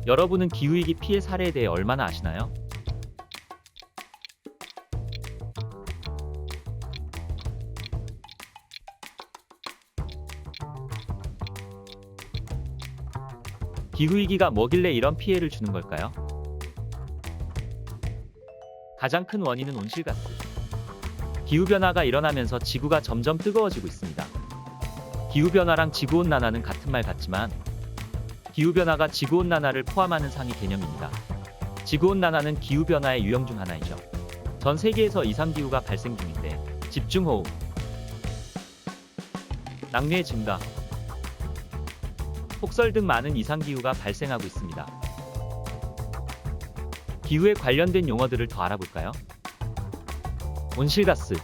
여러분은 기후위기 피해 사례에 대해 얼마나 아시나요? 기후위기가 뭐길래 이런 피해를 주는 걸까요? 가장 큰 원인은 온실가스. 기후변화가 일어나면서 지구가 점점 뜨거워지고 있습니다. 기후변화랑 지구온난화는 같은 말 같지만 기후변화가 지구온난화를 포함하는 상위 개념입니다. 지구온난화는 기후변화의 유형 중 하나이죠. 전 세계에서 이상기후가 발생 중인데 집중호우, 낙뢰 증가, 폭설 등 많은 이상기후가 발생하고 있습니다. 기후에 관련된 용어들을 더 알아볼까요? 온실가스,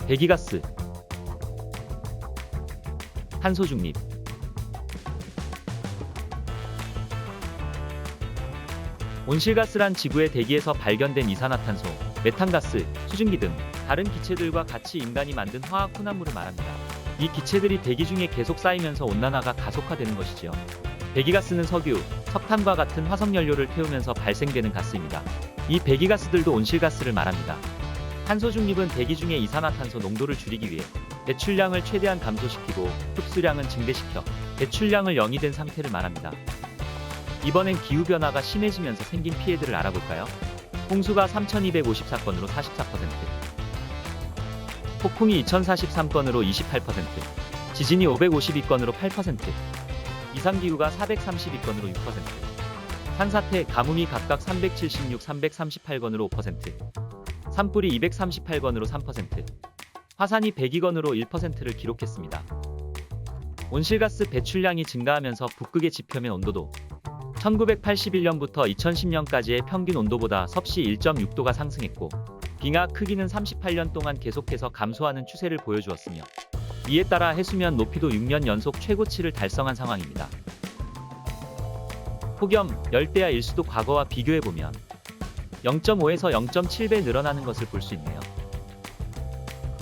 배기가스, 탄소 중립. 온실가스란 지구의 대기에서 발견된 이산화탄소, 메탄가스, 수증기 등 다른 기체들과 같이 인간이 만든 화학 혼합물을 말합니다. 이 기체들이 대기 중에 계속 쌓이면서 온난화가 가속화되는 것이지요. 배기가스는 석유, 석탄과 같은 화석연료를 태우면서 발생되는 가스입니다. 이 배기가스들도 온실가스를 말합니다. 탄소 중립은 대기 중의 이산화탄소 농도를 줄이기 위해 배출량을 최대한 감소시키고 흡수량은 증대시켜 배출량을 0이 된 상태를 말합니다. 이번엔 기후변화가 심해지면서 생긴 피해들을 알아볼까요? 홍수가 3254건으로 44%, 폭풍이 2043건으로 28%, 지진이 552건으로 8%, 이상기후가 432건으로 6%, 산사태, 가뭄이 각각 376, 338건으로 5%, 산불이 238건으로 3%, 화산이 102건으로 1%를 기록했습니다. 온실가스 배출량이 증가하면서 북극의 지표면 온도도 1981년부터 2010년까지의 평균 온도보다 섭씨 1.6도가 상승했고 빙하 크기는 38년 동안 계속해서 감소하는 추세를 보여주었으며 이에 따라 해수면 높이도 6년 연속 최고치를 달성한 상황입니다. 폭염, 열대야 일수도 과거와 비교해보면 0.5에서 0.7배 늘어나는 것을 볼 수 있네요.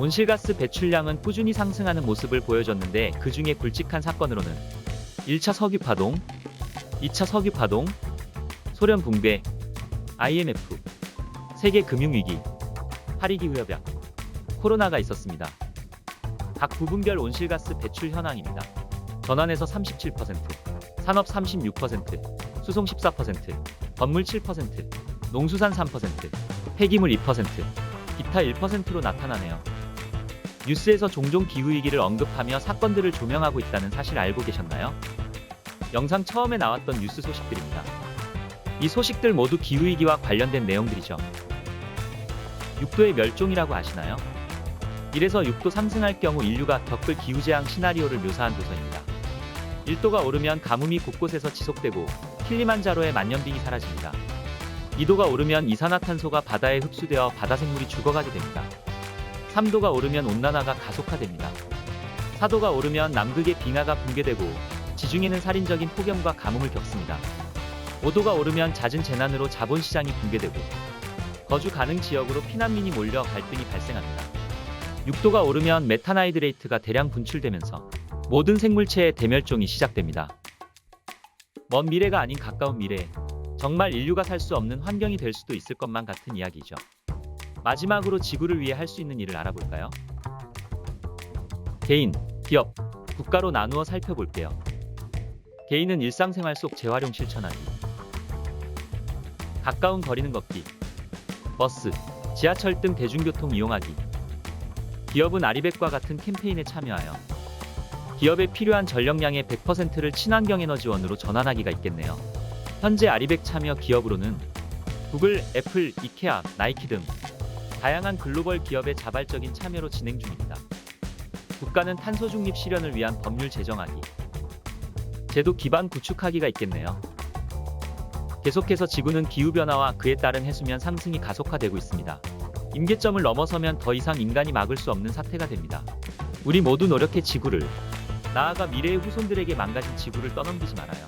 온실가스 배출량은 꾸준히 상승하는 모습을 보여줬는데 그 중에 굵직한 사건으로는 1차 석유파동, 2차 석유파동, 소련 붕괴, IMF, 세계 금융위기, 파리기후협약, 코로나가 있었습니다. 각 부분별 온실가스 배출 현황입니다. 전환에서 37%, 산업 36%, 수송 14%, 건물 7%, 농수산 3%, 폐기물 2%, 기타 1%로 나타나네요. 뉴스에서 종종 기후위기를 언급하며 사건들을 조명하고 있다는 사실 알고 계셨나요? 영상 처음에 나왔던 뉴스 소식들입니다. 이 소식들 모두 기후위기와 관련된 내용들이죠. 6도의 멸종이라고 아시나요? 1에서 6도 상승할 경우 인류가 겪을 기후재앙 시나리오를 묘사한 도서입니다. 1도가 오르면 가뭄이 곳곳에서 지속되고 킬리만자로의 만년빙이 사라집니다. 2도가 오르면 이산화탄소가 바다에 흡수되어 바다생물이 죽어가게 됩니다. 3도가 오르면 온난화가 가속화됩니다. 4도가 오르면 남극의 빙하가 붕괴되고 지중해는 살인적인 폭염과 가뭄을 겪습니다. 5도가 오르면 잦은 재난으로 자본시장이 붕괴되고 거주 가능 지역으로 피난민이 몰려 갈등이 발생합니다. 6도가 오르면 메탄하이드레이트가 대량 분출되면서 모든 생물체의 대멸종이 시작됩니다. 먼 미래가 아닌 가까운 미래에 정말 인류가 살 수 없는 환경이 될 수도 있을 것만 같은 이야기죠. 마지막으로 지구를 위해 할 수 있는 일을 알아볼까요? 개인, 기업, 국가로 나누어 살펴볼게요. 개인은 일상생활 속 재활용 실천하기. 가까운 거리는 걷기. 버스, 지하철 등 대중교통 이용하기. 기업은 아리백과 같은 캠페인에 참여하여 기업에 필요한 전력량의 100%를 친환경에너지원으로 전환하기가 있겠네요. 현재 아리백 참여 기업으로는 구글, 애플, 이케아, 나이키 등 다양한 글로벌 기업의 자발적인 참여로 진행 중입니다. 국가는 탄소 중립 실현을 위한 법률 제정하기, 제도 기반 구축하기가 있겠네요. 계속해서 지구는 기후변화와 그에 따른 해수면 상승이 가속화되고 있습니다. 임계점을 넘어서면 더 이상 인간이 막을 수 없는 사태가 됩니다. 우리 모두 노력해 지구를, 나아가 미래의 후손들에게 망가진 지구를 떠넘기지 말아요.